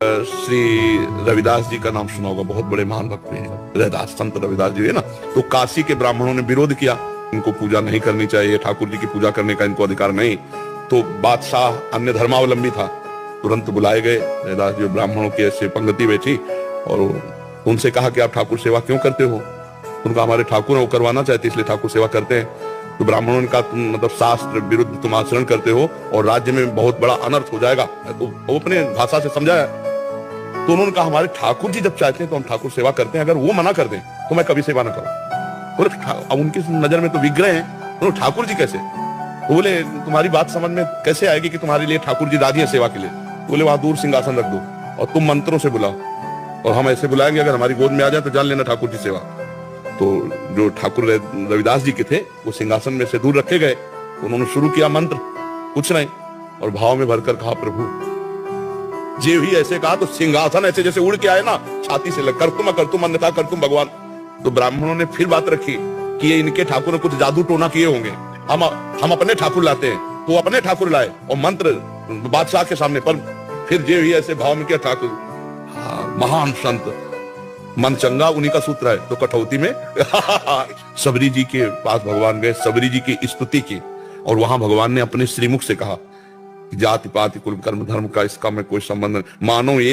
श्री रविदास जी का नाम सुना होगा, बहुत बड़े महान भक्त हैं रविदास, संत रविदास जी है ना। तो काशी के ब्राह्मणों ने विरोध किया, इनको पूजा नहीं करनी चाहिए, ठाकुर जी की पूजा करने का इनको अधिकार नहीं। तो बादशाह अन्य धर्मावलंबी था, तुरंत बुलाए गए रविदास जी, ब्राह्मणों की ऐसे पंक्ति बैठी और उनसे कहा कि आप ठाकुर सेवा क्यों करते हो? उनका हमारे ठाकुर है, वो करवाना चाहते इसलिए ठाकुर सेवा करते हैं। तो ब्राह्मणों ने कहा तुम मतलब शास्त्र विरुद्ध तुम आचरण करते हो और राज्य में बहुत बड़ा अनर्थ हो जाएगा। तो वो अपने भाषा से समझाया। तो उन्होंने कहा हमारे ठाकुर जी जब चाहते हैं तो हम ठाकुर सेवा करते हैं, अगर वो मना कर दें तो मैं कभी सेवा न करूं। बोले अब उनकी नजर में तो विग्रह हैं, तो ठाकुर जी कैसे? तो बोले तुम्हारी बात समझ में कैसे आएगी कि तुम्हारे लिए ठाकुर जी राजी है सेवा के लिए? बोले वहां दूर सिंहासन रख दो और तुम मंत्रों से बुलाओ और हम ऐसे बुलाएंगे, अगर हमारी गोद में आ जाए तो जान लेना ठाकुर जी सेवा। तो जो ठाकुर रविदास जी के थे वो सिंहासन में से दूर रखे गए। उन्होंने शुरू किया मंत्र, कुछ नहीं, और भाव में भरकर कहा प्रभु जी ही ऐसे कहा तो सिंहासन ऐसे जैसे उड़ के आए ना, छाती से लग कर तुम अन्यथा कर तुम भगवान। तो ब्राह्मणों ने फिर बात रखी कि ये इनके ठाकुर ने कुछ जादू टोना किए होंगे, हम अपने ठाकुर लाते हैं। तो अपने ठाकुर लाए और मंत्र बादशाह के सामने, पर फिर जे ही ऐसे भाव में किया ठाकुर। महान संत मन चंगा उन्हीं का सूत्र है। तो कठौती में सबरी जी के पास भगवान गए, सबरी जी की स्तुति की और वहां भगवान ने अपने श्रीमुख से कहा जाति पाति कुल कर्म धर्म का इसका में कोई संबंध नहीं, मानो एक